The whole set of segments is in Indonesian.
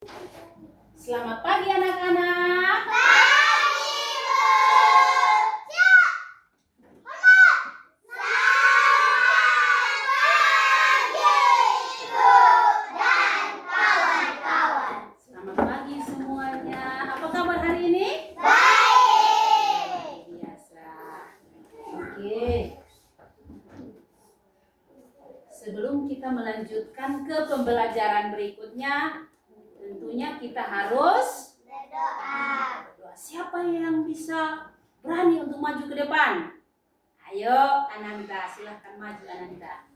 Selamat pagi anak-anak. Pagi, Bu. Selamat pagi semuanya. Apa kabar hari ini? Baik. Biasa. Oke. Sebelum kita melanjutkan ke pembelajaran berikutnya, tentunya kita harus Berdoa. berdoa. Siapa yang bisa berani untuk maju ke depan? Ayo Ananda, silahkan maju Ananda.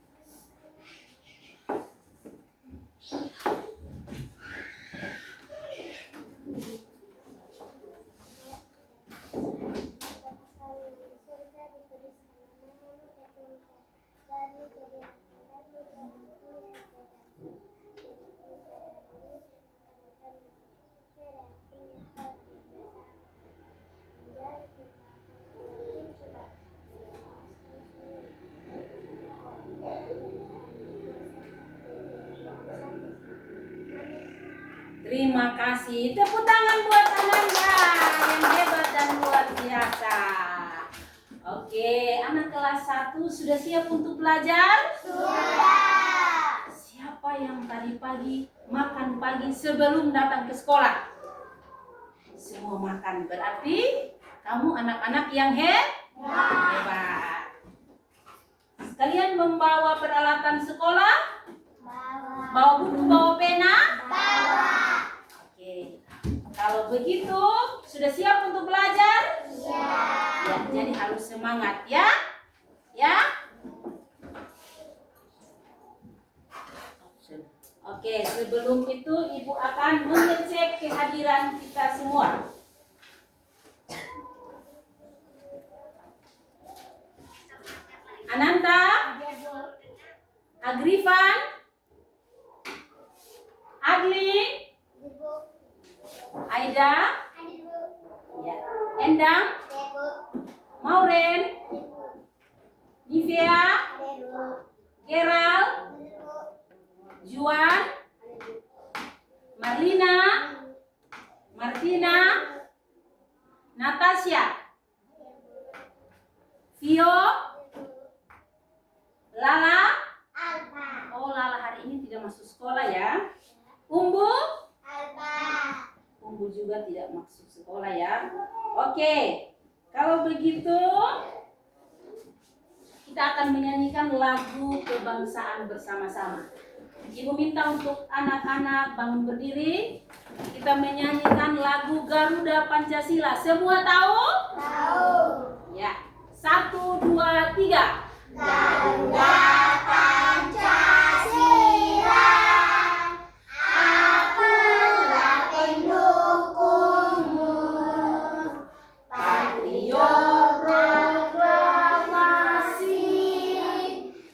Terima kasih. Tepuk tangan buat Ananda yang hebat dan luar biasa. Oke, anak kelas 1 sudah siap untuk belajar? Sudah. Siapa yang tadi pagi makan pagi sebelum datang ke sekolah? Semua makan, berarti kamu anak-anak yang hebat. Kalian membawa peralatan sekolah? Bawa buku, bawa pena? Oke. Kalau begitu, sudah siap untuk belajar? Ya, jadi harus semangat ya. Ya. Oke, sebelum itu Ibu akan mengecek kehadiran kita semua. Ananta, Agrifan, Adli, Aida, ya, Endang, Maureen, Nivea, Gerald, Juan, Marlina, Martina, Natasha, Vio, Lala. Oh, Lala hari ini tidak masuk sekolah ya. Umbu juga tidak masuk sekolah ya. Oke, kalau begitu kita akan menyanyikan lagu kebangsaan bersama-sama. Ibu minta untuk anak-anak bangun berdiri. Kita menyanyikan lagu Garuda Pancasila. Semua tahu? Tahu. Ya. 1, 2, 3. Garuda Pancasila, akulah pendukungmu. Patriot Proklamasi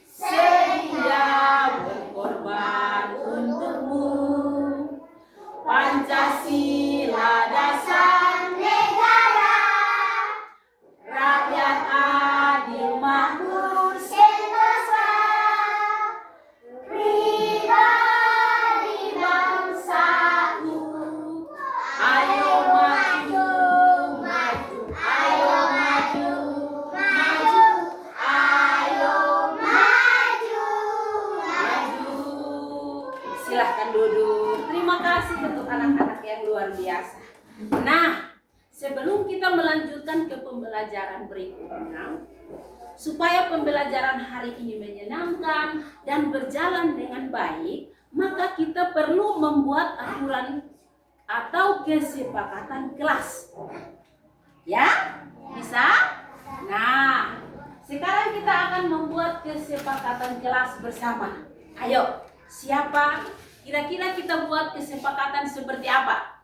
sedia berkorban untukmu. Pancasila dasar negara, rakyat adil makmur sentosa, pribadi bangsaku. Ayo maju, Maju, ayo maju, maju, ayo maju, maju. Silahkan duduk. Terima kasih untuk anak-anak yang luar biasa. Nah, sebelum kita melanjutkan ke pembelajaran berikutnya, supaya pembelajaran hari ini menyenangkan dan berjalan dengan baik, maka kita perlu membuat aturan atau kesepakatan kelas. Ya? Bisa? Nah, sekarang kita akan membuat kesepakatan kelas bersama. Ayo, siapa? Kira-kira kita buat kesepakatan seperti apa?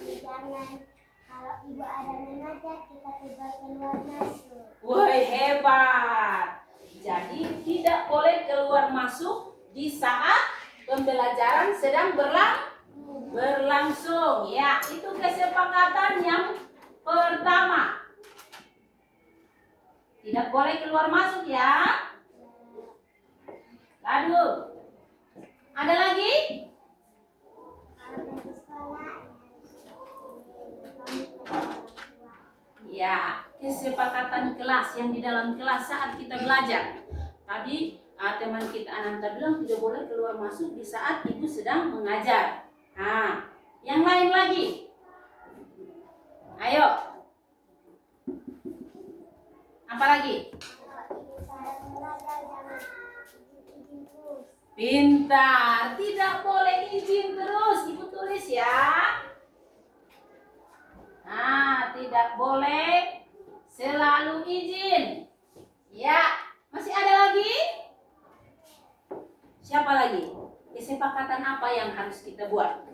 Jangan, kalau ibu ada mengajar kita tidak keluar masuk. Woi, hebat. Jadi tidak boleh keluar masuk di saat pembelajaran sedang berlangsung. Ya, itu kesepakatan yang pertama. Tidak boleh keluar masuk ya. Lalu, ada lagi? kesepakatan kelas yang di dalam kelas saat kita belajar. Tadi teman kita Ananta bilang tidak boleh keluar masuk di saat ibu sedang mengajar. Nah, yang lain lagi. Ayo. Apa lagi? Pintar, tidak boleh izin terus. Ibu tulis ya. Nah, tidak boleh selalu izin. Ya, masih ada lagi? Siapa lagi? Kesepakatan apa yang harus kita buat?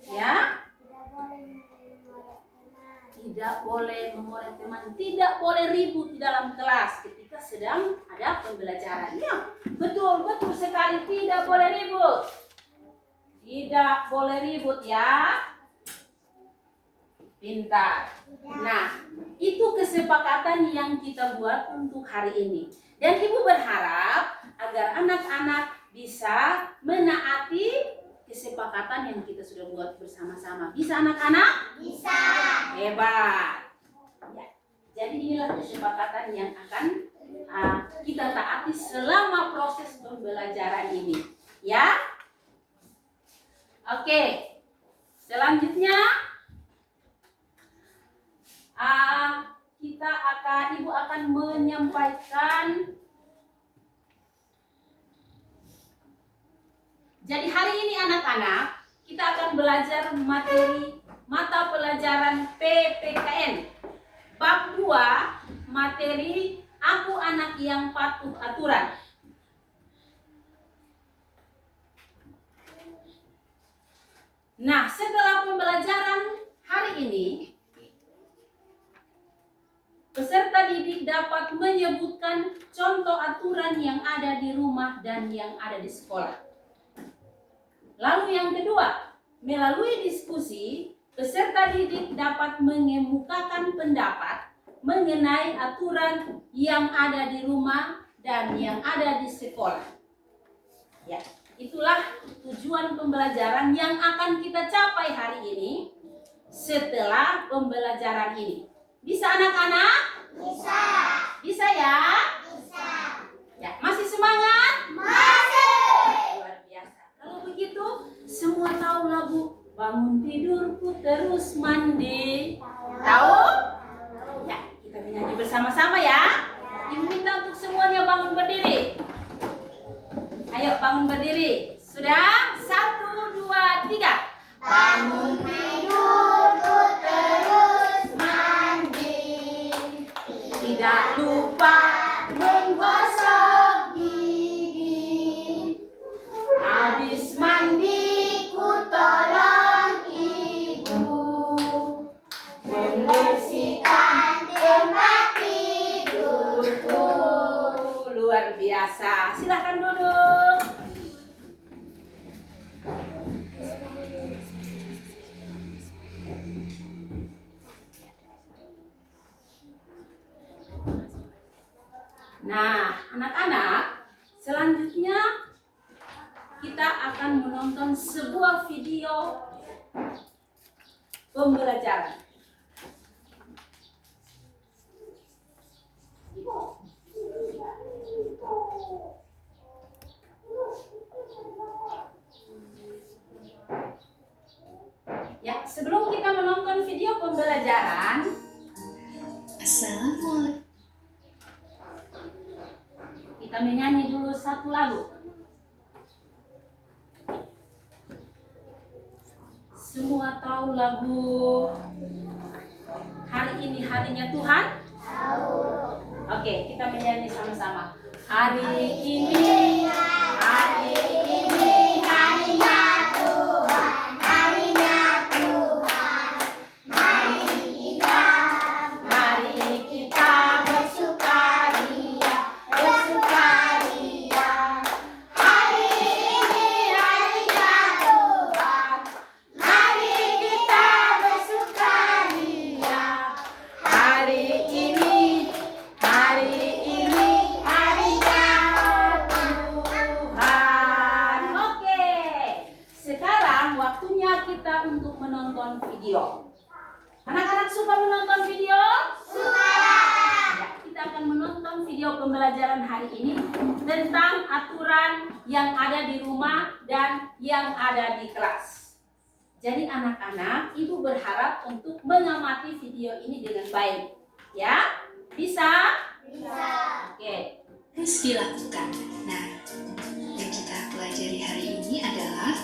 Ya? Tidak boleh mengorek teman, tidak boleh ribut di dalam kelas ketika sedang ada pembelajaran. Ya, betul sekali, tidak boleh ribut. Tidak boleh ribut ya. Pintar. Nah, itu kesepakatan yang kita buat untuk hari ini. Dan ibu berharap agar anak-anak bisa menaati kesepakatan yang kita sudah buat bersama-sama. Bisa anak-anak? Bisa. Hebat. Ya. Jadi inilah kesepakatan yang akan kita taati selama proses pembelajaran ini. Ya? Oke. Selanjutnya ibu akan menyampaikan. Jadi hari ini anak-anak kita akan belajar materi mata pelajaran PPKN bab 2, materi aku anak yang patuh aturan. Nah, setelah pembelajaran hari ini, peserta didik dapat menyebutkan contoh aturan yang ada di rumah dan yang ada di sekolah. Lalu yang kedua, melalui diskusi, peserta didik dapat mengemukakan pendapat mengenai aturan yang ada di rumah dan yang ada di sekolah. Ya, itulah tujuan pembelajaran yang akan kita capai hari ini setelah pembelajaran ini. Bisa anak-anak? Bisa. Bisa ya? Bisa. Ya, masih semangat? Masih. Luar biasa. Kalau begitu, semua tahu lagu Bangun Tidurku Terus Mandi? Tahu? Ya, kita menyanyi bersama-sama ya. Ibu minta untuk semuanya bangun berdiri. Ayo bangun berdiri. Sudah? 1, 2, 3. Bangun tidurku terus mandi, tidak lupa menggosok gigi. Habis mandi ku tolong ibu membersihkan tempat tidurku. Luar biasa. Silahkan duduk. Nah, anak-anak, selanjutnya kita akan menonton sebuah video pembelajaran. Ya, sebelum kita menonton video pembelajaran, Assalamualaikum. kita menyanyi dulu satu lagu. Semua tahu lagu Hari Ini Harinya Tuhan? Tahu. Oke, kita menyanyi sama-sama. Hari ini harinya Tuhan, harinya Tuhan. Mari kita bersukaria, bersukaria. Hari ini harinya Tuhan, mari kita bersukaria. Hari ini harinya Tuhan. Oke, sekarang waktunya kita untuk menonton video. Anak-anak suka menonton video? Suka. kita akan menonton video pembelajaran hari ini tentang aturan yang ada di rumah dan yang ada di kelas. Jadi anak-anak, ibu berharap untuk mengamati video ini dengan baik. Ya? Bisa? Bisa. Oke. Terus dilakukan. Nah, yang kita pelajari hari ini adalah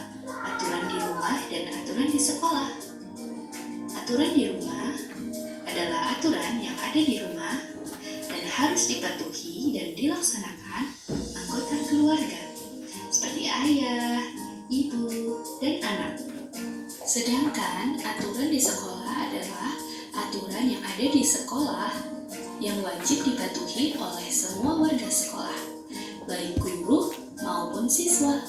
aturan di rumah dan aturan di sekolah. Aturan di rumah adalah aturan yang ada di rumah dan harus dipatuhi dan dilaksanakan anggota keluarga seperti ayah, ibu, dan anak. Sedangkan aturan di sekolah adalah aturan yang ada di sekolah yang wajib dipatuhi oleh semua warga sekolah, baik guru maupun siswa.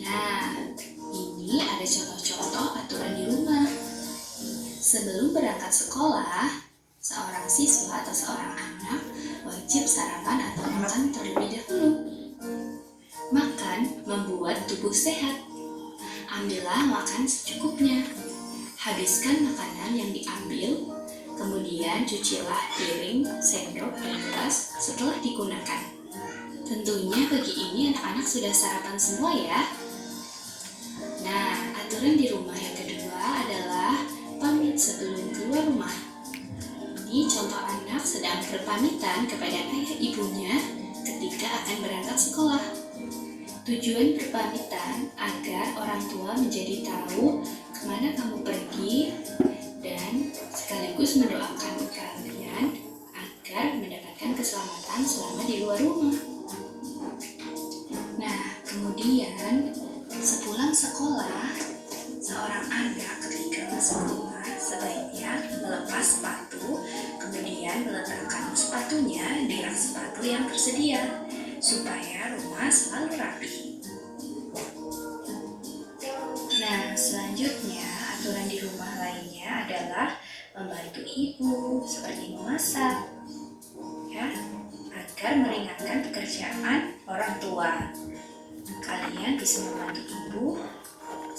Nah, ini ada contoh-contoh aturan di rumah. Sebelum berangkat sekolah, seorang siswa atau seorang anak wajib sarapan atau makan terlebih dahulu. Makan membuat tubuh sehat. Ambillah makan secukupnya. Habiskan makanan yang diambil, kemudian cucilah piring, sendok, dan gelas setelah digunakan. Tentunya pagi ini anak-anak sudah sarapan semua ya. Nah, aturan di rumah yang kedua adalah pamit sebelum keluar rumah. Ini contoh anak sedang berpamitan kepada ayah ibunya ketika akan berangkat sekolah. Tujuan berpamitan agar orang tua menjadi tahu kemana kamu pergi dan sekaligus mendoakan kalian agar mendapatkan keselamatan selama di luar rumah. Nah, kemudian sepulang sekolah, seorang anak ketika masuk rumah sebaiknya melepas sepatu, kemudian meletakkan sepatunya di rak sepatu yang tersedia supaya rumah selalu rapi. Nah, selanjutnya aturan di rumah lainnya adalah membantu ibu seperti memasak, ya, agar meringankan pekerjaan orang tua. Kalian bisa membantu ibu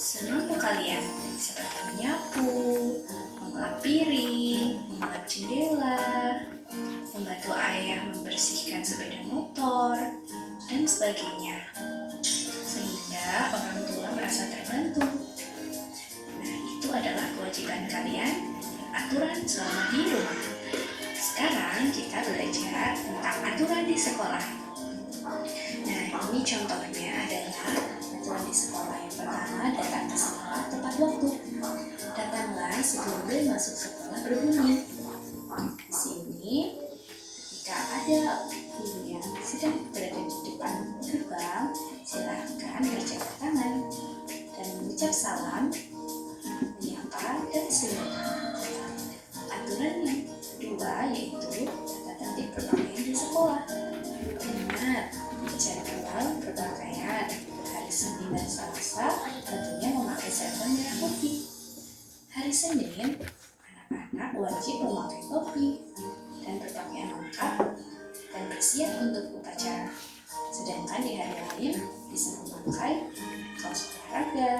semampu kalian, seperti menyapu, mengelap piring, mengelap jendela, membantu ayah membersihkan sepeda motor, dan sebagainya, sehingga orang tua merasa terbantu. Nah, itu adalah kewajiban kalian, aturan selama di rumah. Sekarang kita belajar tentang aturan di sekolah. Nah, ini contohnya adalah aturan di sekolah. Yang pertama, datang ke sekolah tepat waktu. Datanglah sebelum bel masuk sekolah berbunyi. Di sini, jika ada guru yang sedang berada di depan gerbang, silahkan berjabat tangan dan mengucap salam, menyapa, dan senyum. Aturan yang kedua yaitu tata tertib berpakaian di sekolah. Ingat, jadwal berpakaian hari Senin dan Selasa tentunya memakai serban merah putih. Hari Senin, anak-anak wajib memakai topi dan berpakaian lengkap dan bersiap untuk upacara. Sedangkan di hari lain bisa memakai kaos olahraga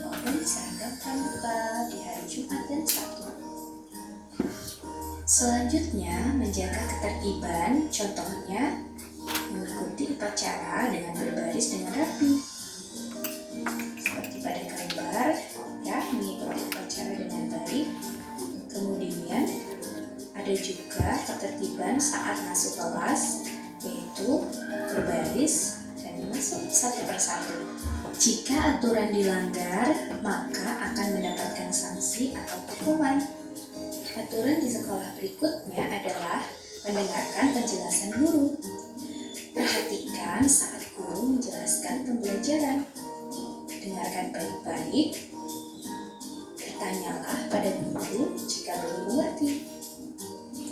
maupun seragam pramuka di hari Jumat dan Sabtu. Selanjutnya, menjaga ketertiban, contohnya mengikuti upacara dengan berbaris dengan rapi. Seperti pada gambar, ya, mengikuti upacara dengan baik. Kemudian ada juga ketertiban saat masuk kelas, yaitu berbaris dan masuk satu persatu. Jika aturan dilanggar, maka akan mendapatkan sanksi atau hukuman. Aturan di sekolah berikutnya adalah mendengarkan penjelasan guru. Perhatikan saat guru menjelaskan pembelajaran. Dengarkan baik-baik. Bertanyalah pada guru jika belum mengerti,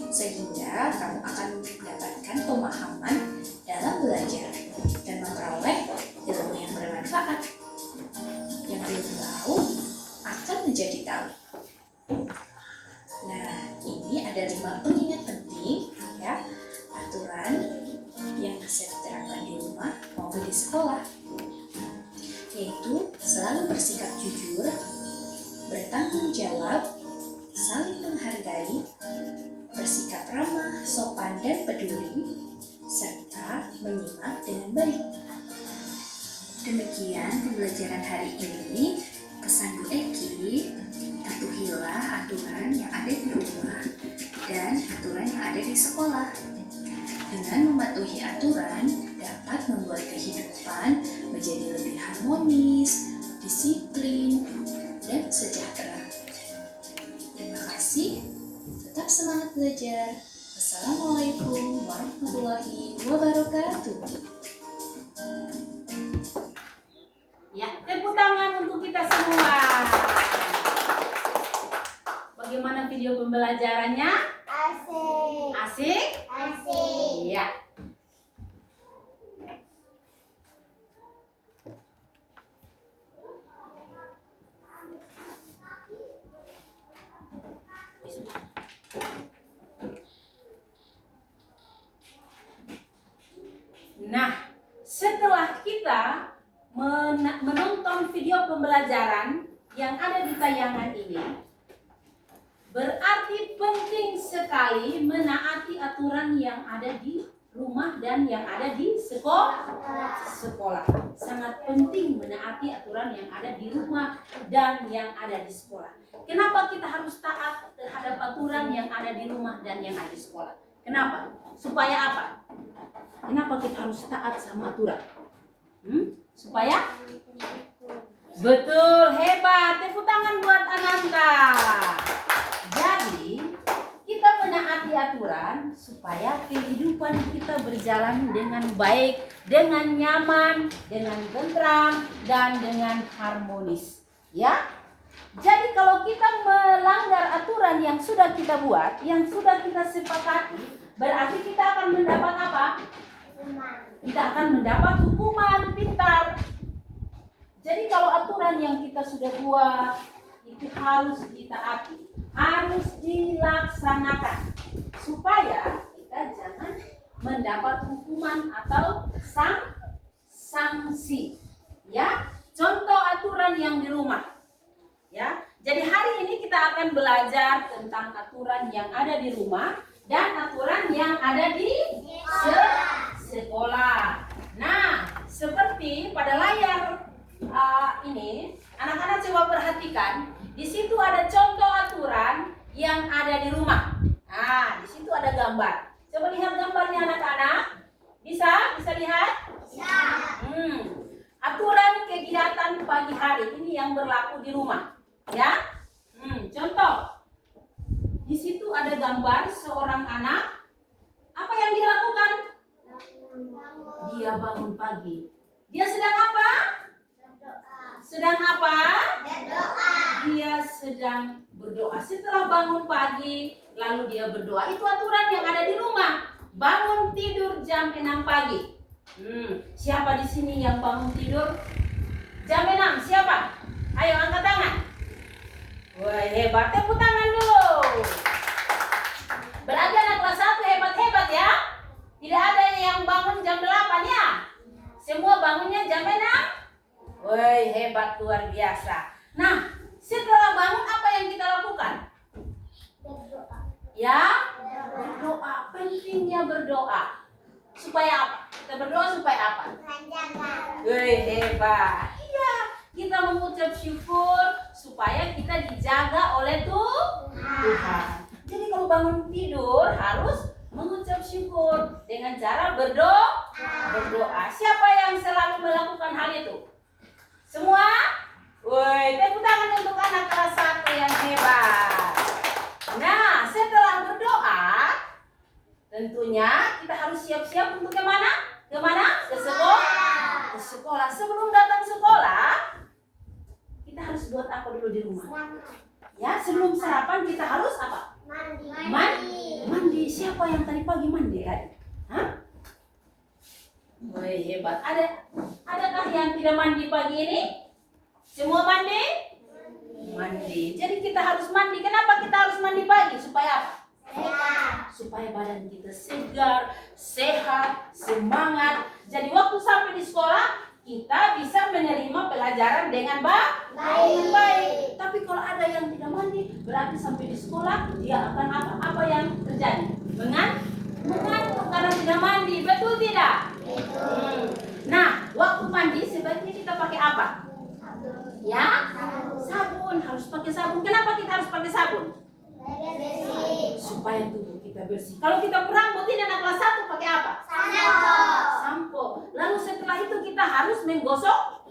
sehingga kamu akan mendapatkan pemahaman dalam belajar dan memperoleh ilmu yang bermanfaat. Yang belum tahu akan menjadi tahu. Nah, ini ada 5 pengingat penting, ya, aturan yang bisa diterapkan di rumah maupun di sekolah, yaitu selalu bersikap jujur, bertanggung jawab, saling menghargai, bersikap ramah, Sekian pembelajaran hari ini. Pesan Bu Eki, patuhilah aturan yang ada di rumah dan aturan yang ada di sekolah. Dengan mematuhi aturan dapat membuat kehidupan menjadi lebih harmonis, disiplin, dan sejahtera. Terima kasih. Tetap semangat belajar. Wassalamualaikum warahmatullahi wabarakatuh. Ya, tepuk tangan untuk kita semua. Bagaimana video pembelajarannya? Asik. Asik? Asik. Iya. Nah, setelah kita menonton video pembelajaran yang ada di tayangan ini, berarti penting sekali menaati aturan yang ada di rumah dan yang ada di sekolah. Sangat penting menaati aturan yang ada di rumah dan yang ada di sekolah. Kenapa kita harus taat terhadap aturan yang ada di rumah dan yang ada di sekolah? Kenapa? Supaya apa? Kenapa kita harus taat sama aturan? Supaya? Betul, hebat. Tepuk tangan buat Ananta. Jadi, kita menaati aturan supaya kehidupan kita berjalan dengan baik, dengan nyaman, dengan tentram, dan dengan harmonis. Ya? Jadi kalau kita melanggar aturan yang sudah kita buat, yang sudah kita sepakati, berarti kita akan mendapat apa? Kita akan mendapat hukuman. Pintar. Jadi kalau aturan yang kita sudah buat itu harus ditaati, harus dilaksanakan supaya kita jangan mendapat hukuman atau sanksi. Ya, contoh aturan yang di rumah. Ya, jadi hari ini kita akan belajar tentang aturan yang ada di rumah dan aturan yang ada di sekolah. Nah, seperti pada layar ini, anak-anak coba perhatikan. Di situ ada contoh aturan yang ada di rumah. Nah, di situ ada gambar. Coba lihat gambarnya anak-anak. Bisa lihat? Bisa. Aturan kegiatan pagi hari ini yang berlaku di rumah. Ya. Contoh. Di situ ada gambar seorang anak. Apa yang dia lakukan? Dia bangun pagi. Dia sedang apa? Sedang apa? Berdoa. Dia sedang berdoa. Setelah bangun pagi, lalu dia berdoa. Itu aturan yang ada di rumah. Bangun tidur jam 6 pagi. Siapa di sini yang bangun tidur jam 6? Siapa? Ayo angkat tangan. Wah, hebat. Tepuk tangan dulu. Berarti anak kelas 1 hebat-hebat ya. Tidak ada yang bangun jam 8 ya. Semua bangunnya jam 6. Woi, hebat, luar biasa. Nah, setelah bangun apa yang kita lakukan? Berdoa. Ya, berdoa. Pentingnya berdoa. Supaya apa? Kita berdoa supaya apa? Panjangan. Woi, hebat. Iya, kita mengucap syukur supaya kita dijaga oleh Tuhan. Jadi kalau bangun tidur harus mengucap syukur dengan cara berdoa. Siapa yang selalu melakukan hal itu? Semua? Woi, tepuk tangan untuk anak kelas 1 yang hebat. Nah, setelah berdoa, tentunya kita harus siap-siap untuk kemana? Ke sekolah. Ke sekolah. Sebelum datang sekolah, kita harus buat apa dulu di rumah? Ya, sebelum sarapan kita harus apa? Mandi. Siapa yang tadi pagi mandi tadi? Hah? Woi, hebat. Adakah yang tidak mandi pagi ini? Semua mandi? Mandi. Jadi kita harus mandi. Kenapa kita harus mandi pagi? Supaya apa? Supaya badan kita segar, sehat, semangat. Jadi waktu sampai di sekolah, kita bisa menerima pelajaran dengan baik. Tapi kalau ada yang tidak mandi, berarti sampai di sekolah dia akan apa yang terjadi? Mengantuk karena tidak mandi. Betul tidak? Nah, waktu mandi sebaiknya kita pakai apa? Ya, sabun. Harus pakai sabun. Kenapa kita harus pakai sabun? Supaya tubuh kita bersih. Kalau kita berambut ini anak kelas 1 pakai apa? Sampo. Lalu setelah itu kita harus menggosok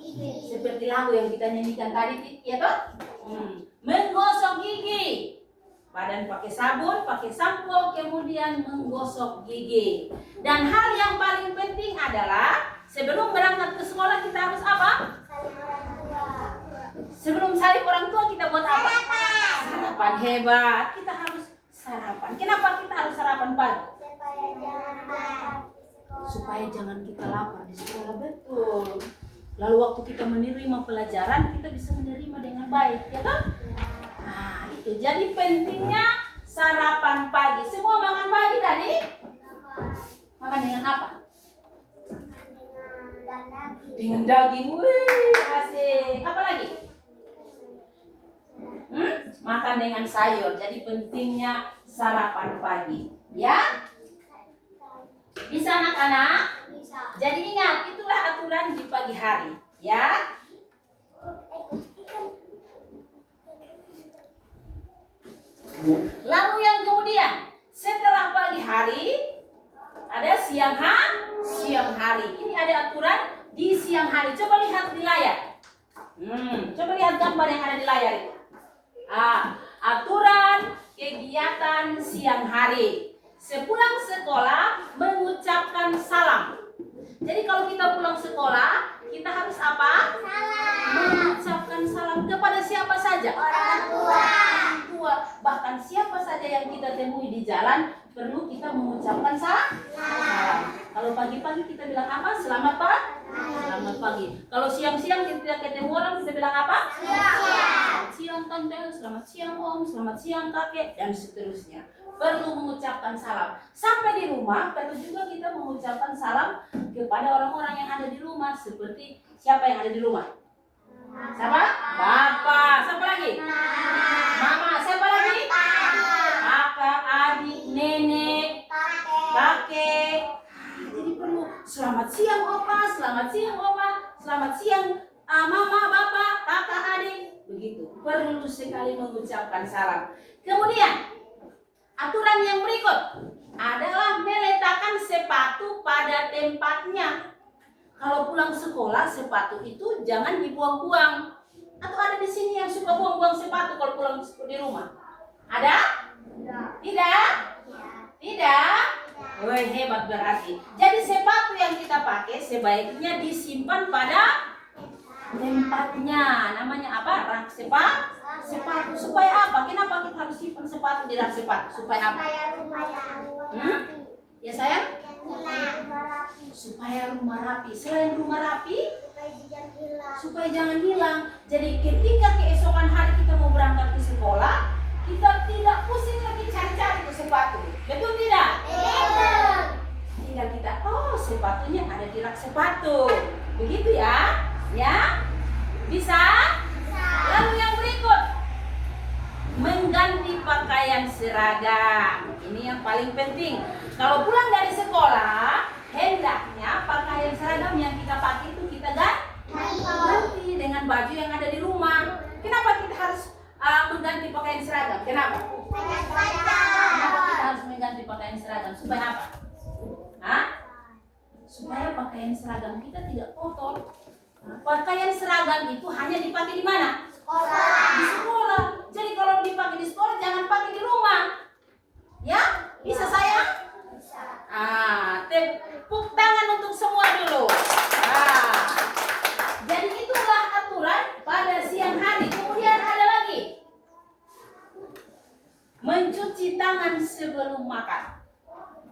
seperti lagu yang kita nyanyikan tadi, ya toh? Menggosok gigi. Badan pakai sabun, pakai sampo, kemudian menggosok gigi. Dan hal yang paling penting adalah sebelum berangkat ke sekolah kita harus apa? Sebelum salib orang tua kita buat apa? Sarapan. Hebat. Kita harus sarapan. Kenapa kita harus sarapan pagi? Supaya jangan kita lapar di sekolah. Betul. Lalu waktu kita menerima pelajaran, kita bisa menerima dengan baik, ya kan? Nah, itu jadi pentingnya sarapan pagi. Semua makan pagi tadi? Makan dengan apa? Dengan daging. Wih, asik. Apa lagi? Makan dengan sayur. Jadi pentingnya sarapan pagi. Ya? Bisa anak-anak? Jadi ingat, itulah aturan di pagi hari. Ya? Lalu yang kemudian, setelah pagi hari, ada siang hari. Ini ada aturan di siang hari. Coba lihat di layar. Coba lihat gambar yang ada di layar itu. Aturan kegiatan siang hari. Sepulang sekolah mengucapkan salam. Jadi kalau kita pulang sekolah, kita harus apa? Mengucapkan salam kepada siapa saja? Orang tua. Bahkan siapa saja yang kita temui di jalan, perlu kita mengucapkan salam. Kalau pagi-pagi kita bilang apa? Selamat pagi. Selamat pagi. Kalau siang-siang kita ketemu orang, kita bilang apa? Selamat siang tante, selamat siang om, selamat siang kakek, dan seterusnya. Perlu mengucapkan salam. Sampai di rumah, perlu juga kita mengucapkan salam kepada orang-orang yang ada di rumah. Seperti siapa yang ada di rumah? Siapa? Bapak. Siapa lagi? Mama. Siapa lagi? Kakak, adik, nenek, kakek. Jadi perlu selamat siang opa, selamat siang oma, selamat siang mama, bapak, kakak, adik. Begitu. Perlu sekali mengucapkan salam. Kemudian aturan yang berikut adalah meletakkan sepatu pada tempatnya. Kalau pulang sekolah, sepatu itu jangan dibuang-buang. Atau ada di sini yang suka buang-buang sepatu kalau pulang di rumah? Ada? Tidak? Tidak? Wah, hebat berarti. Jadi sepatu yang kita pakai sebaiknya disimpan pada tempatnya. Namanya apa? Rak sepatu. Supaya apa? Kenapa kita harus simpan sepatu di rak sepatu? Supaya apa? Ya sayang? Supaya rumah rapi. Selain rumah rapi, supaya jangan hilang. Jadi ketika keesokan hari kita mau berangkat ke sekolah, kita tidak pusing lagi cari-cari ke sepatu. Betul tidak? Tinggal kita, sepatunya ada di rak sepatu. Begitu ya? Ya? Bisa? Lalu yang berikut, mengganti pakaian seragam. Ini yang paling penting. Kalau pulang dari sekolah, hendaknya pakaian seragam yang kita pakai itu kita ganti dengan baju yang ada di rumah. Kenapa kita harus mengganti pakaian seragam? Kenapa? Kenapa kita harus mengganti pakaian seragam? Supaya apa? Supaya pakaian seragam kita tidak kotor. Pakaian seragam itu hanya dipakai di mana? Di sekolah. Jadi kalau dipakai di sekolah, jangan pakai di rumah. Ya? Bisa sayang? Tepuk tangan untuk semua dulu. Jadi itulah aturan pada siang hari. Kemudian ada lagi, mencuci tangan sebelum makan.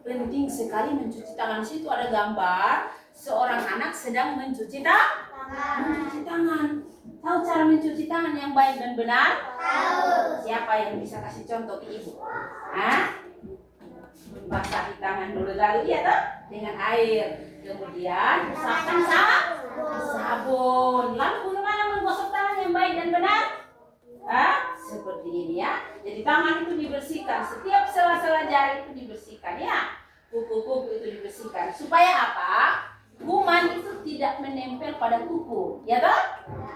Penting sekali mencuci tangan. Di situ ada gambar seorang anak sedang mencuci tangan. Tahu cara mencuci tangan yang baik dan benar? Tahu. Siapa yang bisa kasih contoh ke ibu? Basahi tangan dulu ya toh? Dengan air. Kemudian usapkan sabun. Lalu bagaimana menggosok tangan yang baik dan benar? Seperti ini ya. Jadi tangan itu dibersihkan. Setiap sela-sela jari itu dibersihkan ya. Kuku-kuku itu dibersihkan. Supaya apa? kuman itu tidak menempel pada kuku, ya toh?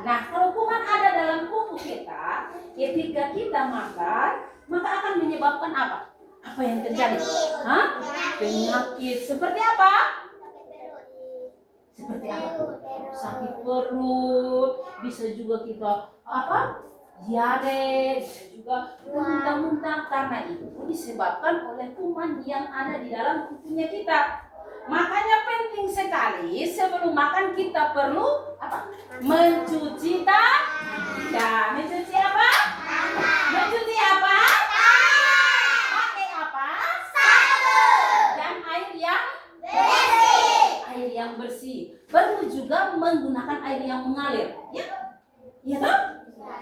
Nah, kalau kuman ada dalam kuku kita, ketika kita makan, maka akan menyebabkan apa? Apa yang terjadi? Hah? Penyakit. Seperti apa? Seperti apa? Sakit perut, bisa juga kita apa? Diare, bisa juga muntah-muntah, karena itu disebabkan oleh kuman yang ada di dalam kukunya kita. Makanya penting sekali sebelum makan kita perlu apa? Mencuci tangan. Mencuci apa? Mencuci apa? Pakai apa? Dan air yang bersih. Air yang bersih. Perlu juga menggunakan air yang mengalir. Ya? Iya toh?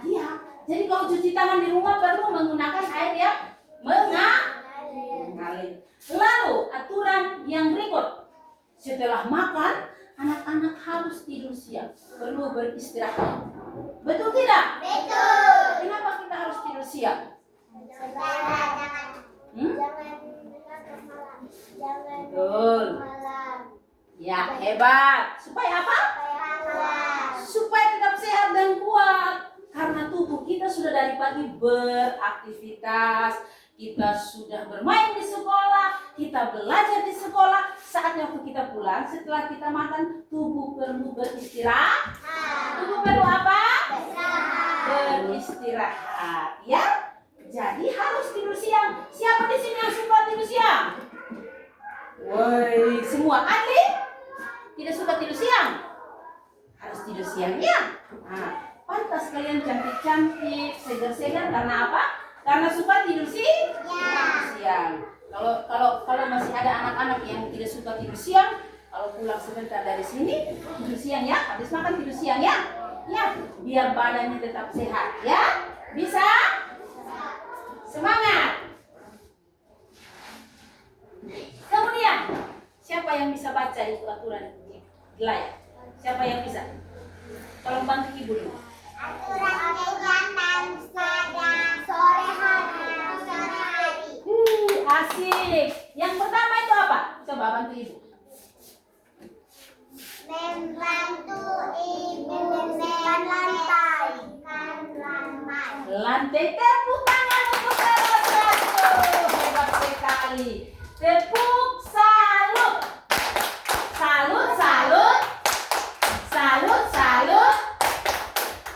Iya. Jadi kalau cuci tangan di rumah perlu menggunakan air yang mengalir. Lalu aturan yang berikut. Setelah makan, anak-anak harus tidur siang. Perlu beristirahat. Betul tidak? Betul. Kenapa kita harus tidur siang? Betul. Ya, hebat. Supaya apa? Supaya tetap sehat dan kuat. Karena tubuh kita sudah dari pagi beraktivitas, kita sudah bermain di sekolah, kita belajar di sekolah. Saatnya waktu kita pulang, setelah kita makan, tubuh perlu beristirahat. Tubuh perlu apa? Beristirahat, ya. Jadi harus tidur siang. Siapa di sini yang suka tidur siang? Woi, semua. Adli? Tidak suka tidur siang? Harus tidur siang, ya. Nah, pantas kalian cantik-cantik, segar-segar, karena apa? Karena suka tidur siang. Kalau masih ada anak-anak yang tidak suka tidur siang, kalau pulang sebentar dari sini tidur siang ya, habis makan tidur siang ya. Ya, biar badannya tetap sehat ya. Bisa? Semangat. Kemudian, siapa yang bisa baca itu aturan di layar? Siapa yang bisa? Tolong bantu ibu dulu. Aturan kegiatan pada sore hari. Asik. Yang pertama itu apa? Coba bantu ibu. Membantu ibu membersihkan lantai. Lantai, tepuk tangan untuk salah satu. Hebat sekali. Tepuk salut. Salut, salut. Salut, salut.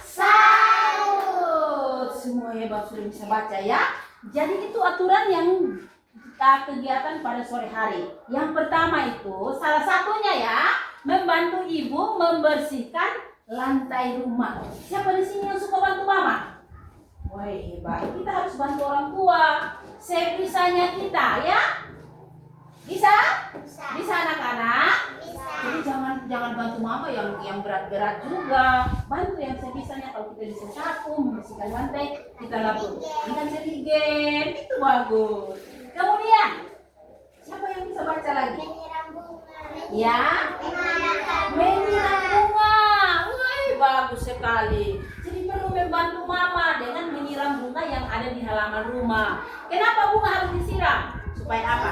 Salut. Semua hebat, sudah bisa baca ya. Jadi itu aturan yang kegiatan pada sore hari. Yang pertama itu salah satunya ya, membantu ibu membersihkan lantai rumah. Siapa di sini yang suka bantu mama? Wah, hebat. Kita harus bantu orang tua sebisanya kita ya. Bisa? Bisa anak-anak? Jadi jangan bantu mama yang berat-berat juga. Bantu yang sebisanya. Kalau kita bisa sapu, membersihkan lantai, kita lakukan. Dengan jerigen, itu bagus. Kemudian, siapa yang bisa baca lagi? Menyiram bunga. Ya, menyiram bunga. Wah, bagus sekali. Jadi perlu membantu mama dengan menyiram bunga yang ada di halaman rumah. Kenapa bunga harus disiram? Supaya apa?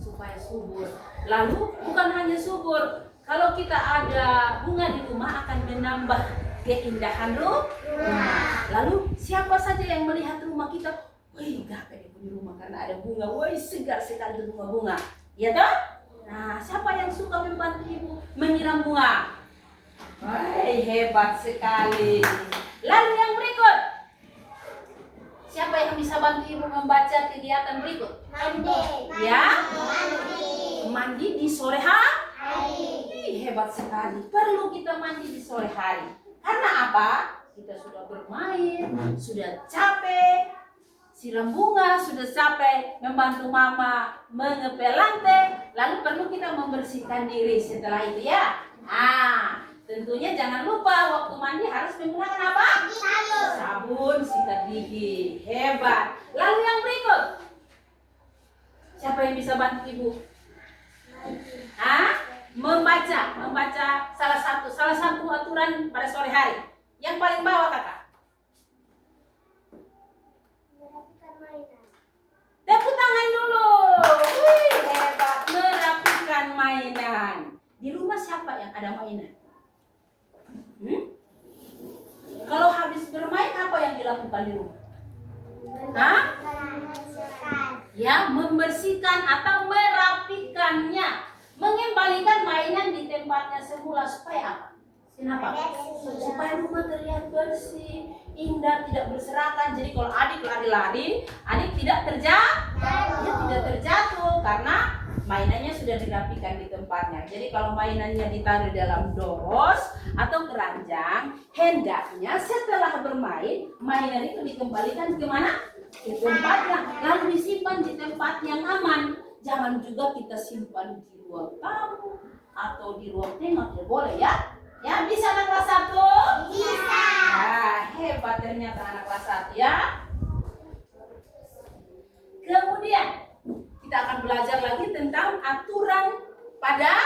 Supaya subur. Lalu bukan hanya subur. Kalau kita ada bunga di rumah akan menambah keindahan rumah. Lalu siapa saja yang melihat rumah kita? Wih, gak kayak di rumah karena ada bunga. Wih, segar sekali bunga-bunga. Ya toh? Nah, siapa yang suka membantu ibu menyiram bunga? Wih, hebat sekali. Lalu yang berikut. Siapa yang bisa bantu ibu membaca kegiatan berikut? Mandi. Ya? Mandi. Mandi di sore hari. Ih, hebat sekali. Perlu kita mandi di sore hari. Karena apa? Kita sudah bermain, sudah capek. Siram bunga, sudah capek, membantu mama mengepel lantai, lalu perlu kita membersihkan diri setelah itu ya. Nah, tentunya jangan lupa waktu mandi harus menggunakan apa? Sabun, sikat gigi. Hebat. Lalu yang berikut. Siapa yang bisa bantu ibu? Membaca salah satu aturan pada sore hari. Yang paling bawah kakak. Tepuk tangan dulu. Wih, hebat, merapikan mainan. lakukan di rumah? Hah? Ya, membersihkan atau merapikannya, mengembalikan mainan di tempatnya semula supaya apa? Kenapa? Supaya rumah terlihat bersih, indah, tidak berserakan. Jadi kalau adik lari-lari, adik tidak terjatuh karena mainannya sudah dirapikan di tempatnya. Jadi kalau mainannya ditaruh dalam dos atau keranjang, hendaknya setelah bermain, mainan itu dikembalikan ke mana? Ke tempatnya, lalu disimpan di tempat yang aman. Jangan juga kita simpan di ruang tamu atau di ruang tengah, ya boleh ya? Ya, bisa anak kelas 1? Bisa. Nah, hebat ternyata anak kelas 1 ya. Kemudian kita akan belajar lagi tentang aturan pada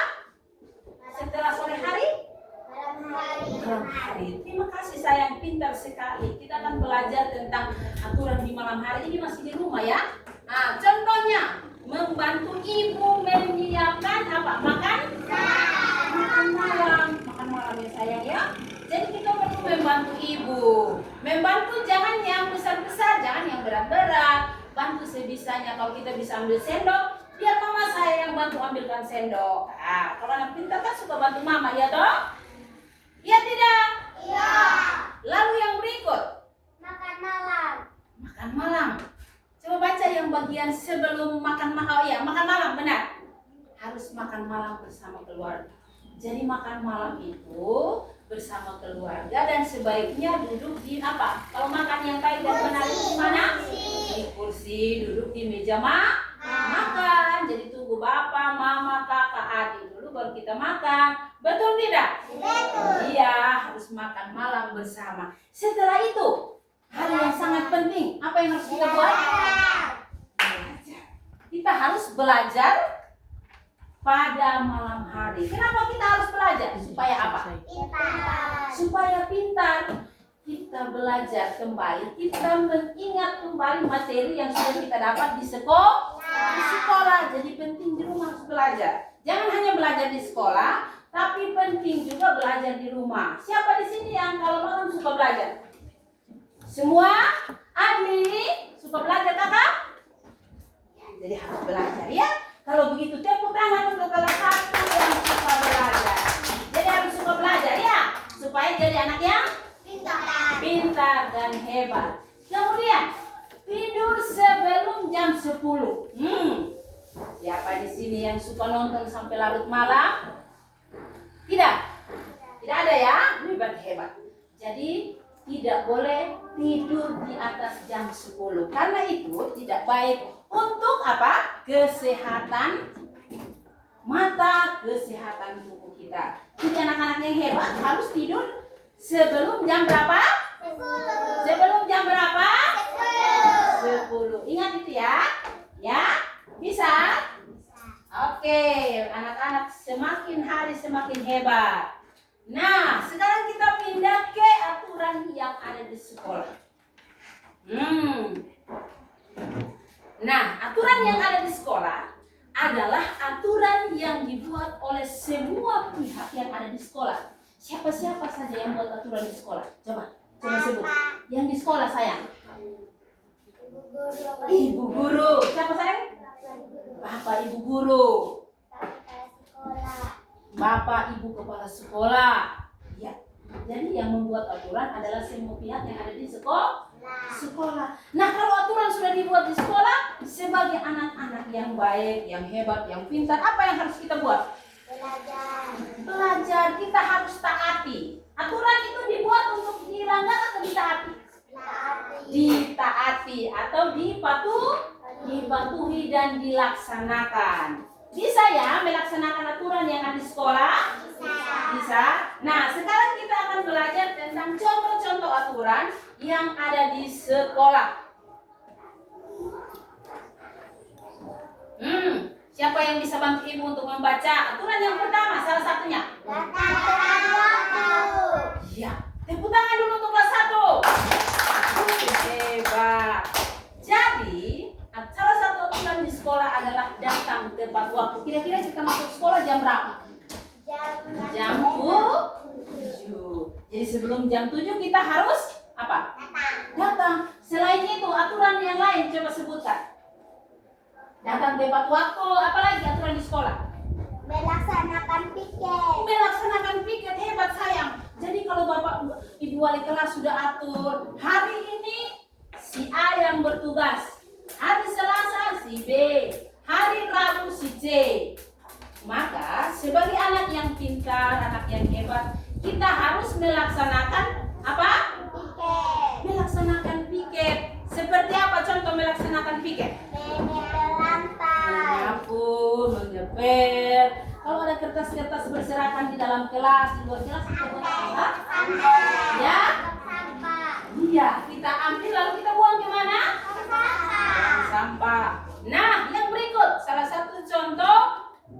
setelah sore hari. Malam hari. Terima kasih sayang, pintar sekali. Kita akan belajar tentang aturan di malam hari. Ini masih di rumah ya. Nah, contohnya membantu ibu menyiapkan apa? Makan malam. Makan malam ya sayang ya. Jadi kita perlu membantu ibu. Membantu jangan yang besar-besar, jangan yang berat-berat. Bantu sebisanya. Kalau kita bisa ambil sendok, biar mama saya yang bantu ambilkan sendok. Nah, kalau anak pintar kan suka bantu mama ya toh? Iya tidak? Iya. Lalu yang berikut, Makan malam. makan malam. Coba baca yang bagian sebelum makan malam. Oh iya, makan malam benar. Harus makan malam bersama keluarga. Jadi makan malam itu bersama keluarga dan sebaiknya duduk di apa? Kalau makan yang baik dan benar itu di mana? Di kursi, duduk di meja makan. Jadi tunggu bapak, mama, kakak, adik dulu baru kita makan. Betul tidak? Betul. Iya, harus makan malam bersama. Setelah itu, hal yang sangat penting, apa yang harus kita buat? Belajar. Kita harus belajar pada malam hari. Kenapa kita harus belajar? Supaya apa? Pintar. Supaya pintar. Kita belajar kembali, kita mengingat kembali materi yang sudah kita dapat di sekolah. Jadi penting di rumah harus belajar. Jangan hanya belajar di sekolah, tapi penting juga belajar di rumah. Siapa di sini yang kalau malam suka belajar? Semua? Adi suka belajar kakak? Jadi harus belajar ya. Kalau begitu tepuk tangan untuk kelas 1 yang suka belajar. Jadi harus suka belajar ya, supaya jadi anak yang pintar dan hebat. Kemudian tidur sebelum jam 10. Siapa di sini yang suka nonton sampai larut malam? Tidak? Tidak ada ya? Hebat. Jadi tidak boleh tidur di atas jam 10. Karena itu tidak baik untuk apa? Kesehatan mata, kesehatan tubuh kita. Jadi anak-anak yang hebat harus tidur sebelum jam berapa? 10. Sebelum jam berapa? 10. 10. Ingat itu ya. Ya? Bisa? Oke, anak-anak semakin hari semakin hebat. Nah, sekarang kita pindah ke aturan yang ada di sekolah. Nah, aturan yang ada di sekolah adalah aturan yang dibuat oleh semua pihak yang ada di sekolah. Siapa-siapa saja yang buat aturan di sekolah? Coba sebut. Yang di sekolah sayang. Ibu guru. Siapa sayang? Bapak ibu guru. Bapak ibu kepala sekolah. Ya. Jadi yang membuat aturan adalah semua pihak yang ada di sekolah. Nah, kalau aturan sudah dibuat di sekolah, sebagai anak-anak yang baik, yang hebat, yang pintar, apa yang harus kita buat? Belajar. Kita harus taati. Aturan itu dibuat untuk dilanggar atau ditaati? Ditaati atau dipatuhi dan dilaksanakan. Bisa ya melaksanakan aturan yang ada di sekolah? Bisa. Nah, sekarang kita akan belajar tentang contoh-contoh aturan yang ada di sekolah. Siapa yang bisa bantu ibu untuk membaca aturan yang pertama, salah satunya? Iya. Tepuk tangan dulu untuk kelas 1. Hebat. Jadi, salah satu aturan di sekolah adalah datang tepat waktu. Kira-kira kita masuk sekolah jam berapa? Jam 7. Jadi sebelum jam 7 kita harus apa? Datang. Datang tepat waktu. Apalagi aturan di sekolah? Melaksanakan piket. Melaksanakan piket. Hebat sayang. Jadi kalau bapak ibu wali kelas sudah atur, hari ini si A yang bertugas, hari Selasa si B, hari Rabu si C. Maka sebagai anak yang pintar, anak yang hebat, kita harus melaksanakan apa? Piket. Melaksanakan piket. Seperti apa contoh melaksanakan piket? Menempel lantai. Menyapu, mengepel. Kalau ada kertas-kertas berserakan di dalam kelas, di luar kelas, kita buat apa? Ya? Sampah. Iya, kita ambil lalu kita buang kemana? Sampah. Sampah. Nah, yang berikut salah satu contoh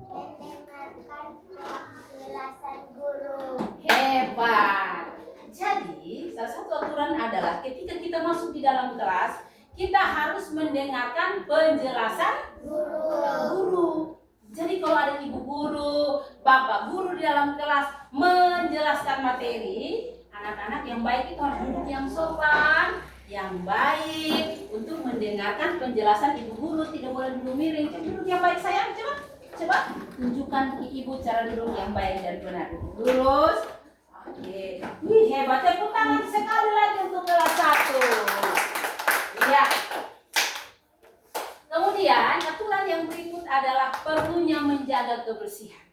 Mendengarkan penjelasan guru. hebat. Jadi, salah satu aturan adalah ketika kita masuk di dalam kelas, kita harus mendengarkan penjelasan guru. Jadi kalau ada ibu guru, bapak guru di dalam kelas menjelaskan materi, anak-anak yang baik itu harus duduk yang sopan, yang baik untuk mendengarkan penjelasan ibu guru, tidak boleh duduk miring. Coba duduk yang baik sayang, coba tunjukkan ke ibu cara duduk yang baik dan benar. Lurus. Oke. Wih, hebat. Tepuk tangan sekali lagi untuk kelas 1. Iya. Kemudian aturan yang berikut adalah perlunya menjaga kebersihan.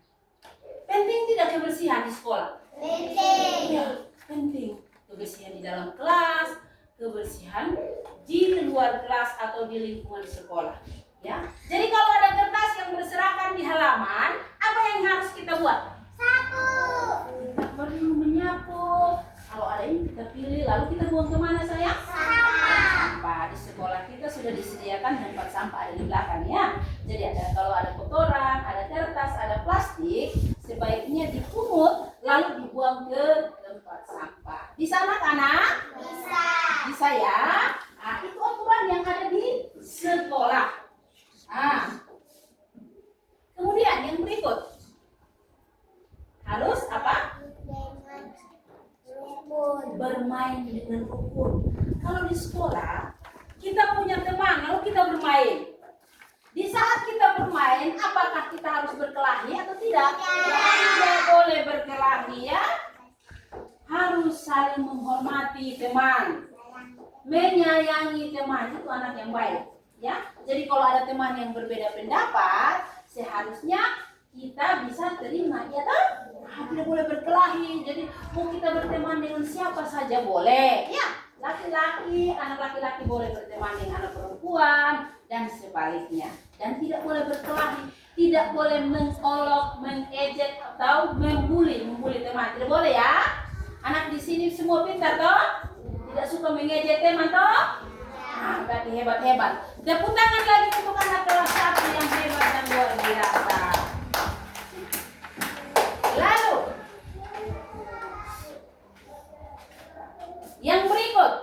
Penting tidak kebersihan di sekolah? Penting. Iya, penting. Kebersihan di dalam kelas, kebersihan di luar kelas atau di lingkungan sekolah. Ya. Jadi kalau ada kertas yang berserakan di halaman, apa yang harus kita buat? Sapu. Kita perlu menyapu. Kalau ada ini kita pilih, lalu kita buang kemana sayang? Sampah. Di sekolah kita sudah disediakan tempat sampah ada di belakang ya. Jadi kalau ada kotoran, ada kertas, ada plastik, sebaiknya dipungut lalu dibuang ke tempat sampah. Bisa anak-anak? Bisa. Bisa ya? Nah, itu aturan yang ada di sekolah. Nah, kemudian yang berikut harus apa? Dengan rukun. Bermain dengan rukun. Kalau di sekolah kita punya teman lalu kita bermain. Di saat kita bermain, apakah kita harus berkelahi atau tidak? Tidak boleh berkelahi ya. Harus saling menghormati teman, menyayangi teman, itu anak yang baik ya. Jadi kalau ada teman yang berbeda pendapat, seharusnya kita bisa terima ya toh? Tidak boleh berkelahi. Jadi mau kita berteman dengan siapa saja boleh ya. Laki-laki, anak laki-laki boleh berteman dengan anak perempuan dan sebaliknya. Dan tidak boleh berkelahi, tidak boleh mengolok, mengejek atau membuli teman. Tidak boleh ya. Anak di sini semua pintar toh? Tidak suka mengejek teman toh? Nah, berarti hebat-hebat. Tepuk tangan lagi untuk anak kelas 1 yang hebat dan luar biasa. Lalu yang berikut,